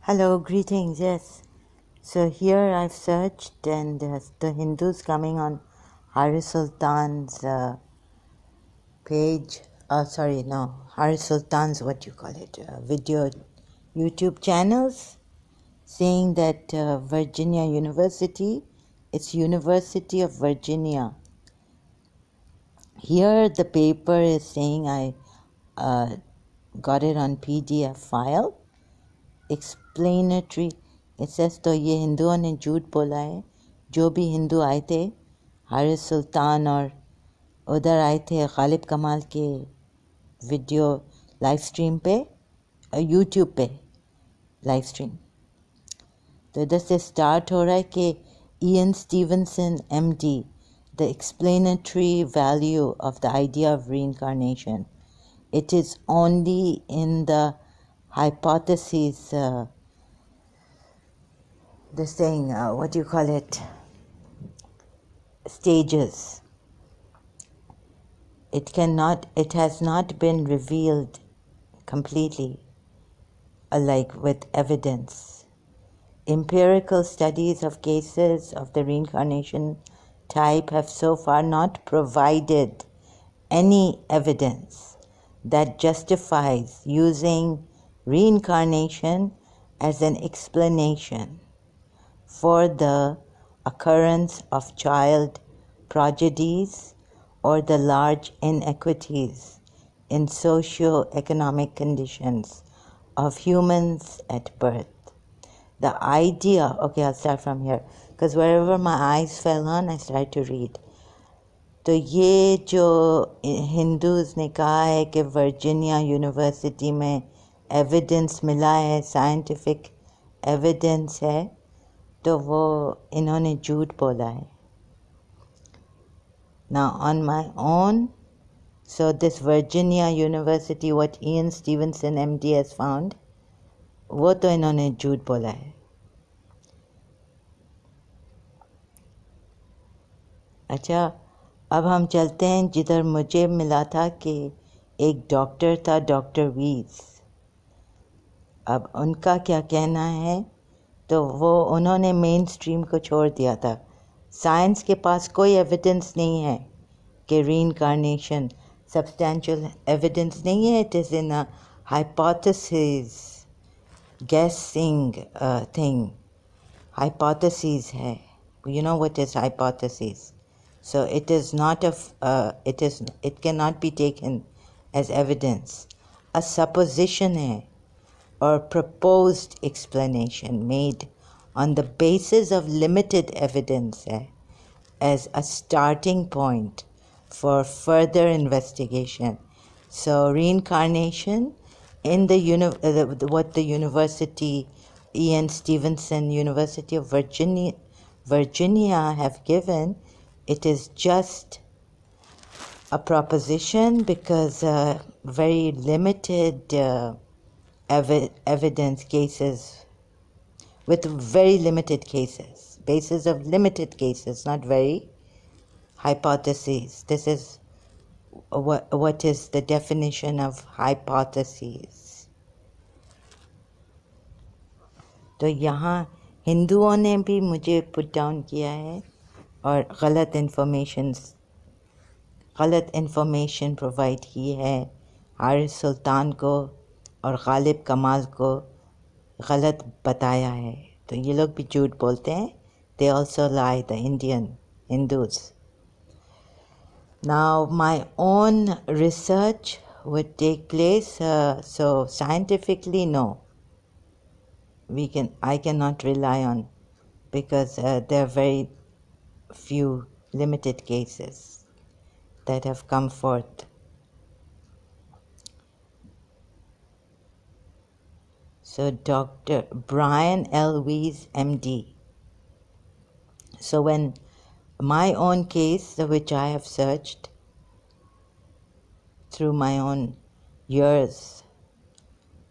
Hello, greetings, yes. So here I've searched and the Hindus coming on Hari Sultan's page, Hari Sultan's video YouTube channels saying that Virginia University, it's University of Virginia. Here the paper is saying I got it on PDF file. Explanatory it's तो ये हिंदुओं ने झूठ बोला है जो भी हिंदू आए थे हारिस सुल्तान और उधर आए थे गालिब कमाल के वीडियो लाइव स्ट्रीम पे यूट्यूब पे लाइव स्ट्रीम तो इधर से स्टार्ट हो रहा है कि Ian Stevenson MD the explanatory value of the idea of reincarnation it is only in the hypotheses this thing stages it has not been revealed completely like with evidence empirical studies of cases of the reincarnation type have so far not provided any evidence that justifies using reincarnation as an explanation for the occurrence of child prodigies or the large inequities in socio-economic conditions of humans at birth. The idea, okay, I'll start from here, because wherever my eyes fell on, I started to read. तो ये जो Hindus ने कहा है कि Virginia university में evidence मिला है साइंटिफिक एविडेंस है तो वो इन्होंने झूठ बोला है Now on my own so this Virginia University what Ian Stevenson MD has found वो तो इन्होंने झूठ बोला है अच्छा अब हम चलते हैं जिधर मुझे मिला था कि एक डॉक्टर था डॉक्टर वीज अब उनका क्या कहना है तो वो उन्होंने मेन स्ट्रीम को छोड़ दिया था साइंस के पास कोई एविडेंस नहीं है कि रीइंकार्नेशन सब्सटेंशियल एविडेंस नहीं है it is in a hypothesis गेसिंग थिंग हाइपोथेसिस है you know what is hypothesis so it is not it cannot be taken as evidence a supposition hai or proposed explanation made on the basis of limited evidence hai as a starting point for further investigation so reincarnation in what the university Ian Stevenson University of Virginia have given it is just a proposition because very limited evidence cases with very limited cases basis of limited cases not very hypotheses this is what is the definition of hypotheses तो यहाँ हिंदुओं ने भी मुझे put down किया है और गलत इन्फॉर्मेशन प्रोवाइड की है हारिस सुल्तान को और गालिब कमाल को गलत बताया है तो ये लोग भी झूठ बोलते हैं they also lie the Indian Hindus now my own research would take place so scientifically no I cannot rely on because there are very few limited cases that have come forth. So Dr. Brian L. Weiss, MD. So when my own case, which I have searched through my own years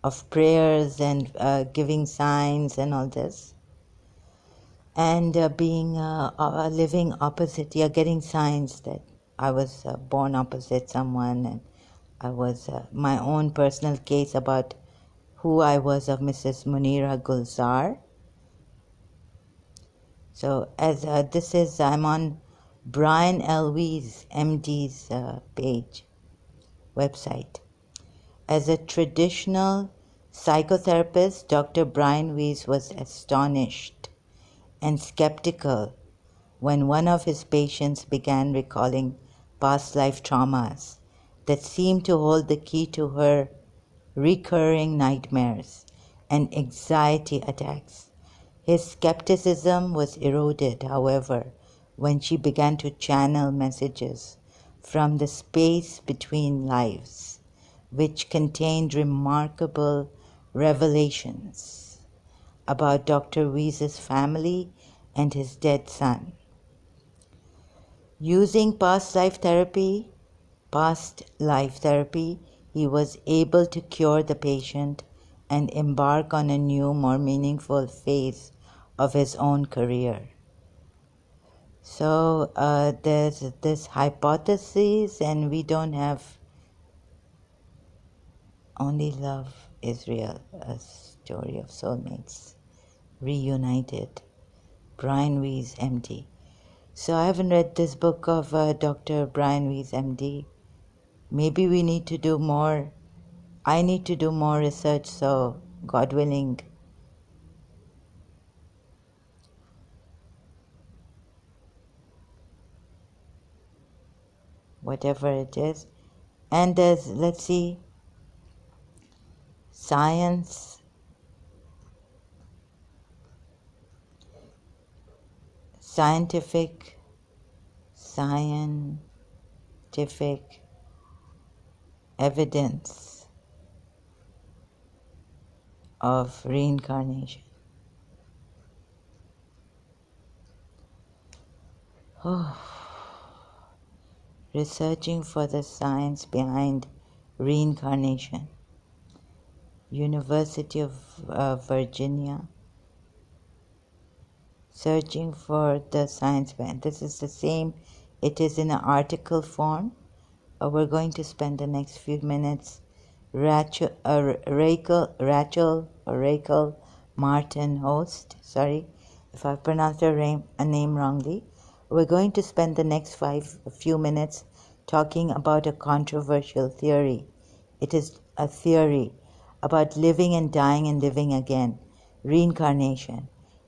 of prayers and giving signs and all this and being living opposite getting signs that I was born opposite someone and I was my own personal case about Who I Was of Mrs. Munira Gulzar. So as I'm on Brian Elwes, MD's page, website. As a traditional psychotherapist, Dr. Brian Weiss was astonished and skeptical when one of his patients began recalling past life traumas that seemed to hold the key to her recurring nightmares and anxiety attacks. His skepticism was eroded, however, when she began to channel messages from the space between lives, which contained remarkable revelations about Dr. Weese's family and his dead son. Using past life therapy, he was able to cure the patient and embark on a new, more meaningful phase of his own career. So there's this hypothesis, and we don't have Only Love is Real, a story of soulmates reunited. Brian Weiss, MD. So I haven't read this book of Dr. Brian Weiss, MD. Maybe we need to do more. I need to do more research, so God willing. Whatever it is. And there's, let's see, scientific evidence of reincarnation. Oh. Researching for the science behind reincarnation. University of Virginia. Searching for the science behind. This is the same. It is in an article form. We're going to spend the next few minutes. Rachel Martin, host. Sorry if I pronounced her name wrongly. We're going to spend the next few minutes talking about a controversial theory. It is a theory about living and dying and living again, reincarnation.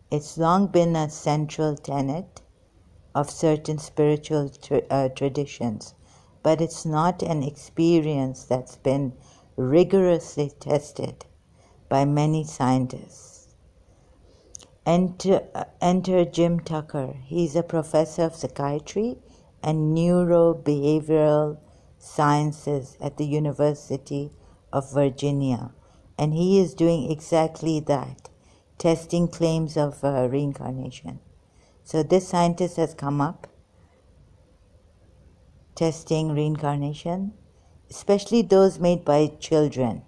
It's long been a central tenet of certain spiritual traditions, but it's not an experience that's been rigorously tested by many scientists. Enter Jim Tucker. He's a professor of psychiatry and neurobehavioral sciences at the University of Virginia, and he is doing exactly that, testing claims of reincarnation. So this scientist has come up testing reincarnation, especially those made by children.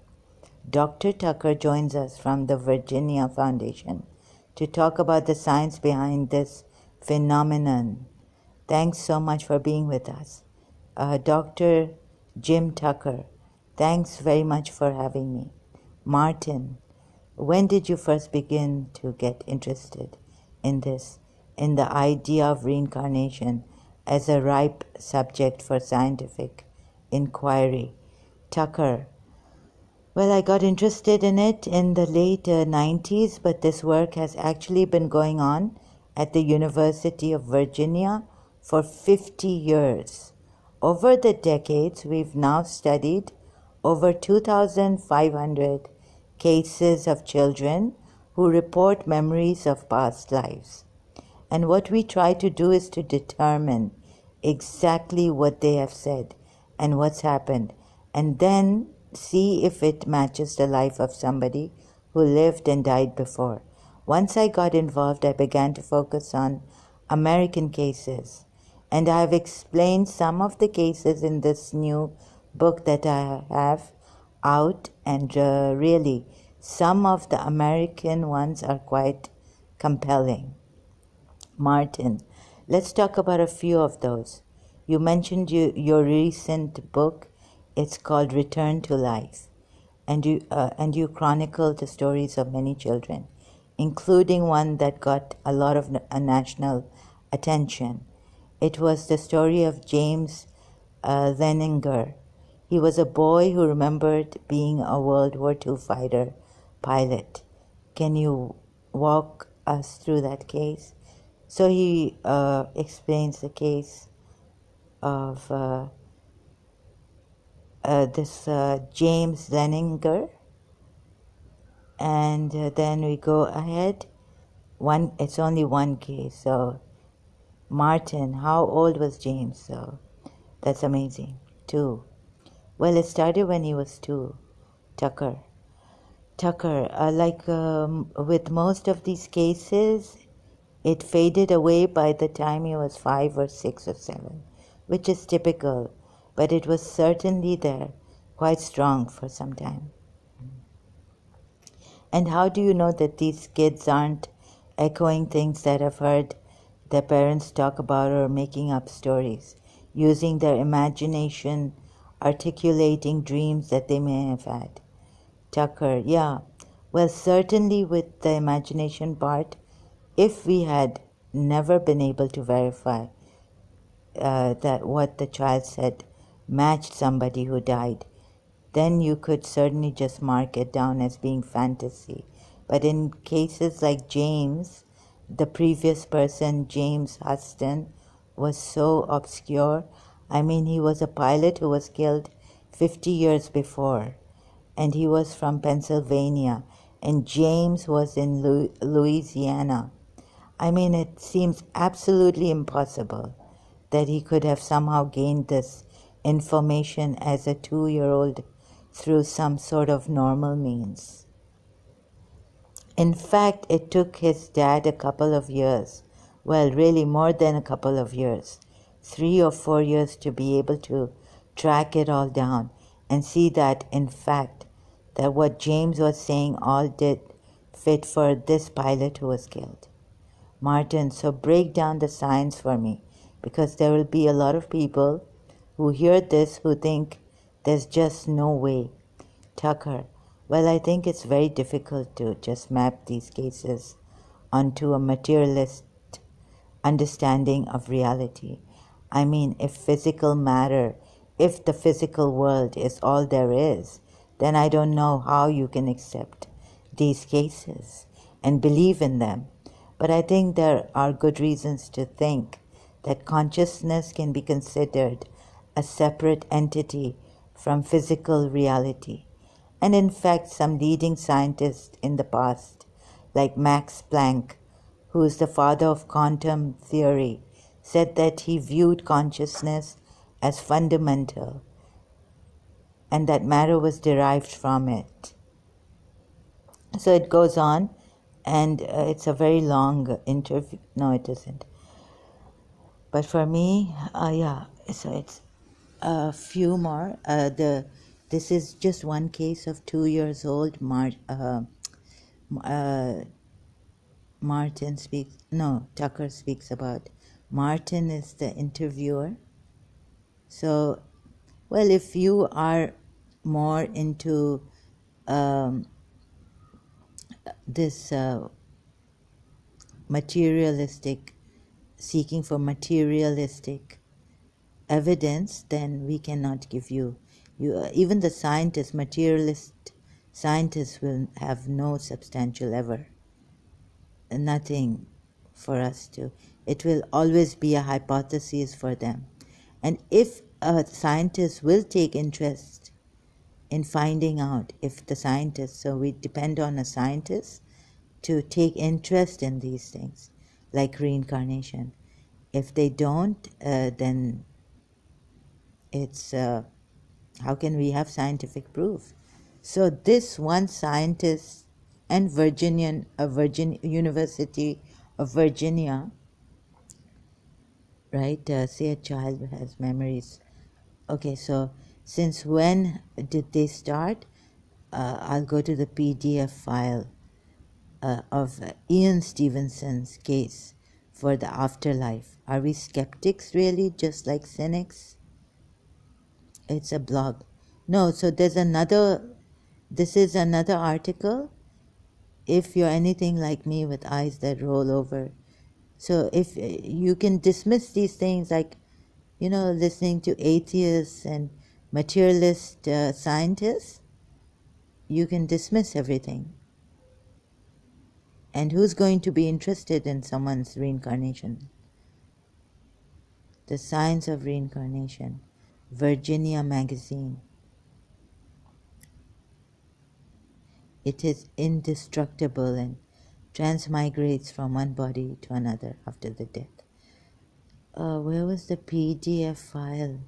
Dr. Tucker joins us from the Virginia Foundation to talk about the science behind this phenomenon. Thanks so much for being with us. Dr. Jim Tucker, thanks very much for having me. Martin, when did you first begin to get interested in this, in the idea of reincarnation as a ripe subject for scientific inquiry? Tucker, well, I got interested in it in the late 90s, but this work has actually been going on at the University of Virginia for 50 years. Over the decades, we've now studied over 2,500 cases of children who report memories of past lives. And what we try to do is to determine exactly what they have said and what's happened, and then see if it matches the life of somebody who lived and died before. Once I got involved, I began to focus on American cases, and I have explained some of the cases in this new book that I have out, and really, some of the American ones are quite compelling. Martin, let's talk about a few of those. You mentioned your recent book. It's called Return to Life. and you chronicle the stories of many children, including one that got a lot of national attention. It was the story of James Leninger. He was a boy who remembered being a World War II fighter pilot. Can you walk us through that case? So he explains the case of this James Leninger, and then we go ahead. It's only one case. So Martin, how old was James? So that's amazing. 2. Well, it started when he was 2. Tucker, with most of these cases, it faded away by the time he was 5 or 6 or 7, which is typical, but it was certainly there, quite strong for some time. And how do you know that these kids aren't echoing things that have heard their parents talk about or making up stories, using their imagination, articulating dreams that they may have had? Tucker, yeah. Well, certainly with the imagination part, if we had never been able to verify that what the child said matched somebody who died, then you could certainly just mark it down as being fantasy. But in cases like James, the previous person, James Huston, was so obscure. I mean, he was a pilot who was killed 50 years before, and he was from Pennsylvania, and James was in Louisiana. I mean, it seems absolutely impossible that he could have somehow gained this information as a 2-year-old through some sort of normal means. In fact, it took his dad a couple of years, well, really more than a couple of years, 3 or 4 years, to be able to track it all down and see that, in fact, that what James was saying all did fit for this pilot who was killed. Martin, so break down the science for me, because there will be a lot of people who hear this who think there's just no way. Tucker, well, I think it's very difficult to just map these cases onto a materialist understanding of reality. I mean, if the physical world is all there is, then I don't know how you can accept these cases and believe in them. But I think there are good reasons to think that consciousness can be considered a separate entity from physical reality. And in fact, some leading scientists in the past, like Max Planck, who is the father of quantum theory, said that he viewed consciousness as fundamental and that matter was derived from it. So it goes on, and it's a very long interview. No, it isn't. But for me, yeah, so it's a few more. This is just one case of 2 years old. Tucker speaks about. Martin is the interviewer. So, well, if you are more into this seeking for materialistic evidence, then we cannot give you. Even the materialist scientists will have no substantial ever. Nothing for us to. It will always be a hypothesis for them. And if a scientist will take interest in finding out, so we depend on a scientist to take interest in these things, like reincarnation. If they don't, then it's, how can we have scientific proof? So this one scientist and University of Virginia, right? Say a child has memories. Okay, so since when did they start? I'll go to the PDF file of Ian Stevenson's case for the afterlife. Are we skeptics really, just like cynics? It's a blog. No, so there's another This is another article. If you're anything like me with eyes that roll over, so if you can dismiss these things, like, you know, listening to atheists and materialist scientists, you can dismiss everything. And who's going to be interested in someone's reincarnation? The Science of Reincarnation, Virginia Magazine. It is indestructible and transmigrates from one body to another after the death. Where was the PDF file?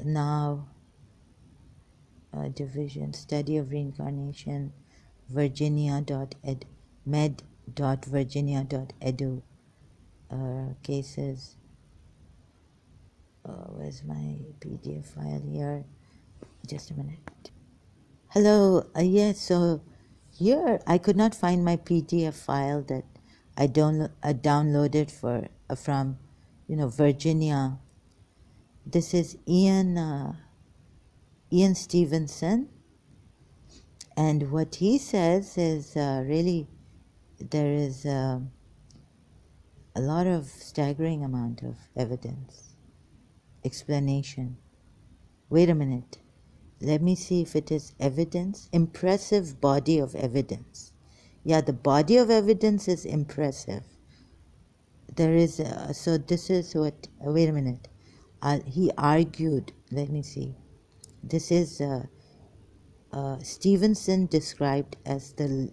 Now, division, study of reincarnation, med.virginia.edu, cases. Where's my PDF file here? Just a minute. Hello, yes, so here I could not find my PDF file that I downloaded from, Virginia. This is Ian Stevenson, and what he says is really, there is a lot of staggering amount of evidence, explanation. Wait a minute. Let me see if it is evidence. Impressive body of evidence. Yeah, the body of evidence is impressive. There is, so this is what, wait a minute. He argued, let me see. This is Stevenson described as the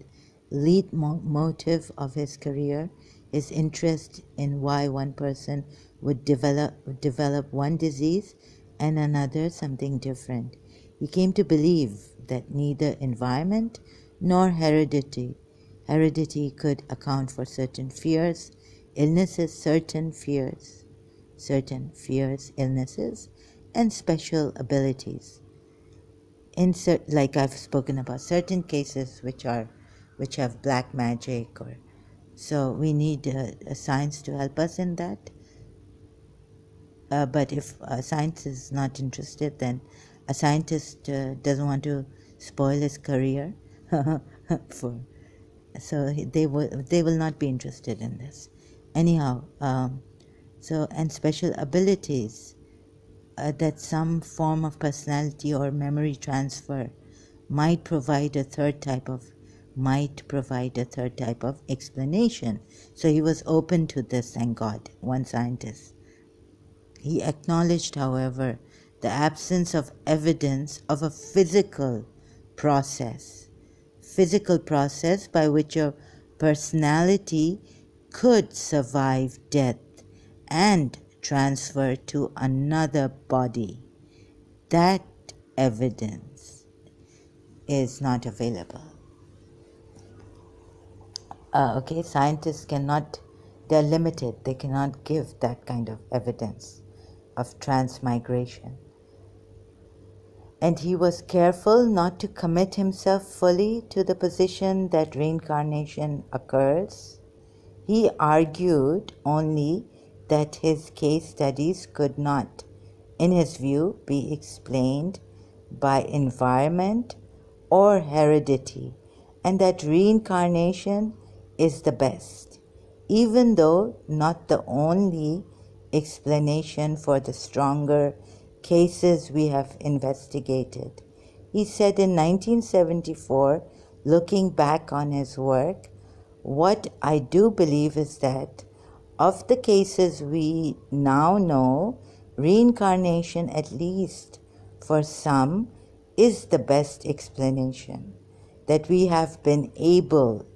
lead motive of his career, his interest in why one person would develop one disease and another something different. He came to believe that neither environment nor heredity could account for certain fears, illnesses, illnesses, and special abilities. Like I've spoken about, certain cases which have black magic, or so we need a science to help us in that. But if science is not interested, then a scientist doesn't want to spoil his career so they will not be interested in this. Anyhow, and special abilities, that some form of personality or memory transfer might provide a third type of explanation. So he was open to this, thank God, one scientist. He acknowledged, however, the absence of evidence of a physical process by which a personality could survive death and transfer to another body. That evidence is not available. Scientists they're limited. They cannot give that kind of evidence of transmigration. And he was careful not to commit himself fully to the position that reincarnation occurs. He argued only that his case studies could not, in his view, be explained by environment or heredity, and that reincarnation is the best, even though not the only explanation for the stronger cases we have investigated. He said in 1974, looking back on his work, what I do believe is that of the cases we now know, reincarnation, at least for some, is the best explanation that we have been able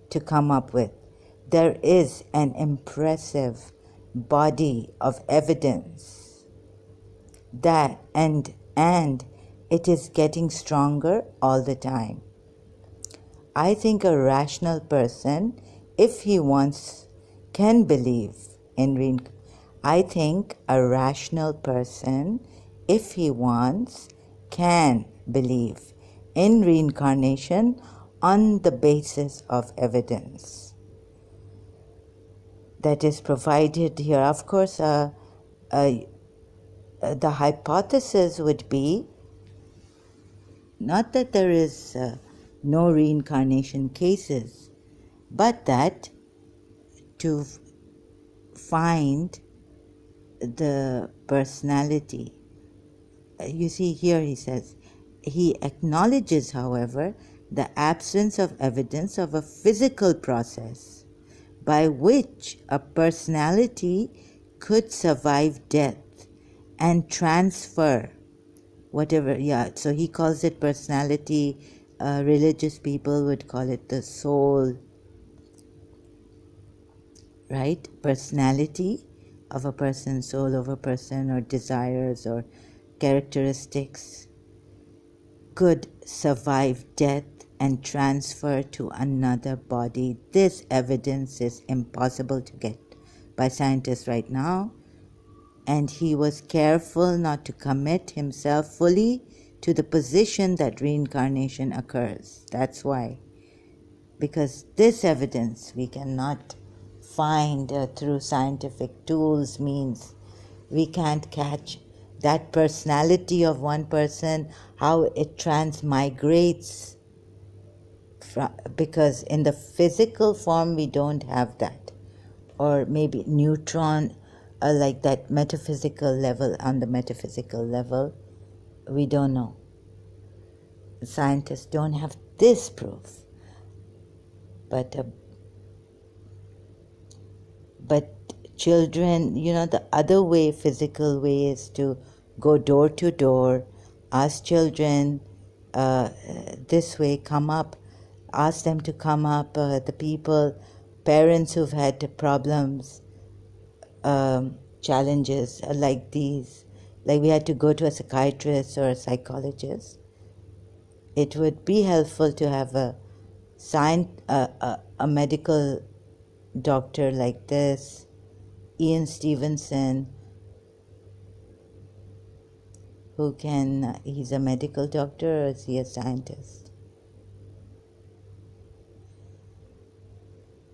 to come up with. There is an impressive body of evidence that and it is getting stronger all the time. I think a rational person, if he wants, can believe in reincarnation. I think a rational person, if he wants, can believe in reincarnation on the basis of evidence that is provided here. Of course, the hypothesis would be not that there is no reincarnation cases, but that to find the personality. You see, here he says, he acknowledges, however, the absence of evidence of a physical process by which a personality could survive death and transfer whatever, so he calls it personality. Religious people would call it the soul, right? Personality of a person, soul of a person, or desires or characteristics could survive death and transfer to another body. This evidence is impossible to get by scientists right now, and he was careful not to commit himself fully to the position that reincarnation occurs. That's why. Because this evidence we cannot find through scientific tools, means we can't catch that personality of one person, how it transmigrates because in the physical form we don't have that, or maybe neutron, like that metaphysical level. On the metaphysical level we don't know. Scientists don't have this proof, but children, the other way, physical way, is to go door to door, ask children, this way, come up, ask them to come up, the people, parents who've had problems, challenges like these, like we had to go to a psychiatrist or a psychologist. It would be helpful to have a medical doctor like this, Ian Stevenson, who can, he's a medical doctor or is he a scientist?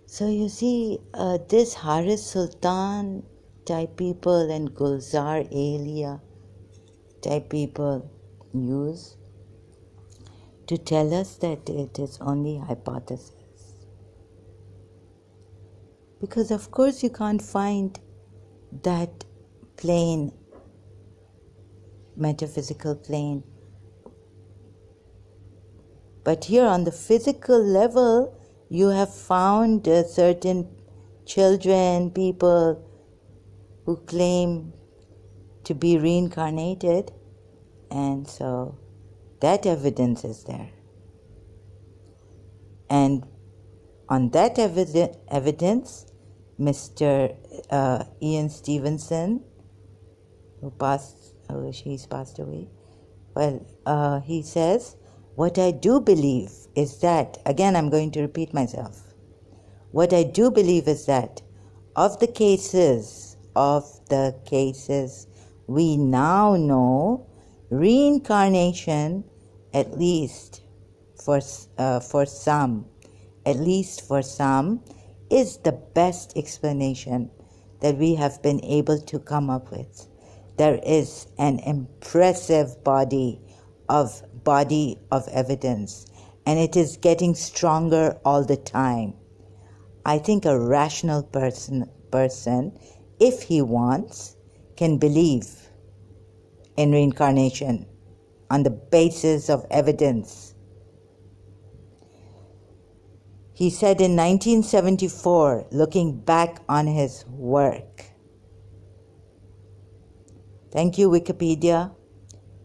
So you see, this Haris Sultan type people and Gulzar Elia type people use to tell us that it is only hypothesis. Because of course you can't find that plane, metaphysical plane. But here on the physical level, you have found certain children, people who claim to be reincarnated, and so that evidence is there. And on that evidence, Mr. Ian Stevenson, he's passed away, well, he says, what I do believe is that, again I'm going to repeat myself, what I do believe is that of the cases we now know, reincarnation, at least for some, is the best explanation that we have been able to come up with. There is an impressive body of evidence, and it is getting stronger all the time. I think a rational person, if he wants, can believe in reincarnation on the basis of evidence. He said in 1974, looking back on his work. Thank you, Wikipedia.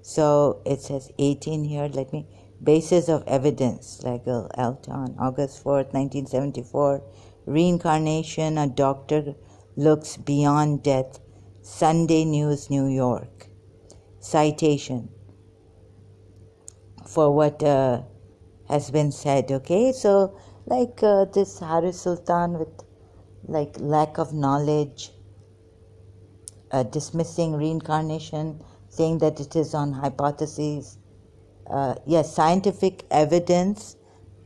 So it says 18 here. Basis of evidence, Legel Elton, August 4th, 1974. Reincarnation, a doctor looks beyond death. Sunday News, New York. Citation for what has been said, okay? So, this Haris Sultan with, lack of knowledge, dismissing reincarnation, saying that it is on hypotheses. Yes, scientific evidence.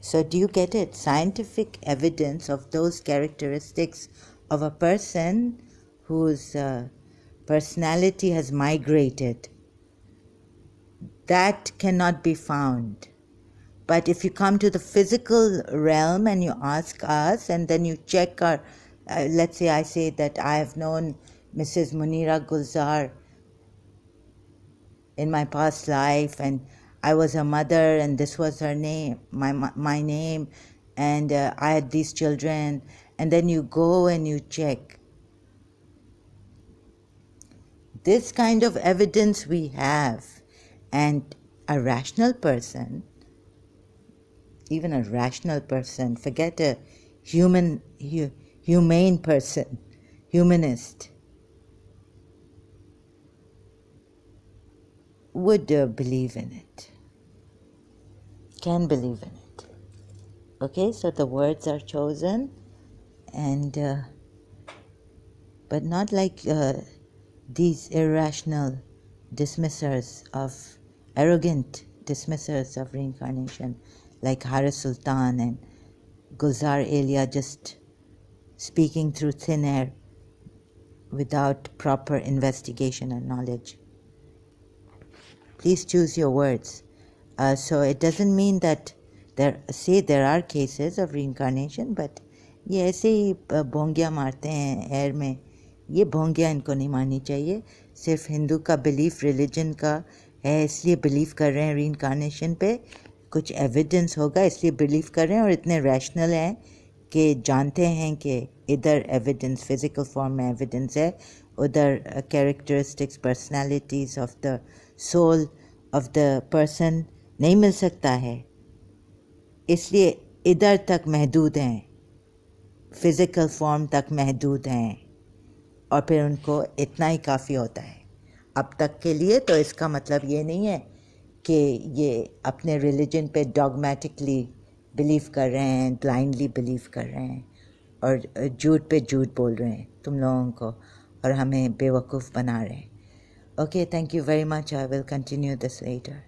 So do you get it? Scientific evidence of those characteristics of a person whose personality has migrated. that cannot be found. But if you come to the physical realm and you ask us, and then you check our, let's say I say that I have known Mrs. Munira Gulzar in my past life, and I was her mother, and this was her name, my name, and I had these children, and then you go and you check. This kind of evidence we have, and a rational person, even a rational person, forget a humane person, humanist, would believe in it, can believe in it. Okay, so the words are chosen, and but not like these irrational dismissers of, arrogant dismissers of reincarnation, like Haris Sultan and Gulzar Elia, just speaking through thin air without proper investigation and knowledge. Please choose your words. So it doesn't mean that there are cases of reincarnation, but ये ऐसे ही भोंगिया मारते हैं air में, ये भोंगिया इनको नहीं मारनी चाहिए. सिर्फ हिंदू का बिलीफ रिलीजन का है, इसलिए बिलीव कर रहे हैं reincarnation पे, कुछ एविडेंस होगा इसलिए बिलीव कर रहे हैं, और इतने रैशनल हैं कि जानते हैं कि इधर एविडेंस फिजिकल फॉर्म में एविडेंस है, उधर characteristics personalities of the soul of the person नहीं मिल सकता है, इसलिए इधर तक महदूद हैं, फिज़िकल फॉर्म तक महदूद हैं, और फिर उनको इतना ही काफ़ी होता है अब तक के लिए. तो इसका मतलब ये नहीं है कि ये अपने रिलीजन पे डॉगमेटिकली बिलीव कर रहे हैं, ब्लाइंडली बिलीव कर रहे हैं, और झूठ पे झूठ बोल रहे हैं तुम लोगों को, और हमें बेवकूफ़ बना रहे हैं. Okay, thank you very much. I will continue this later.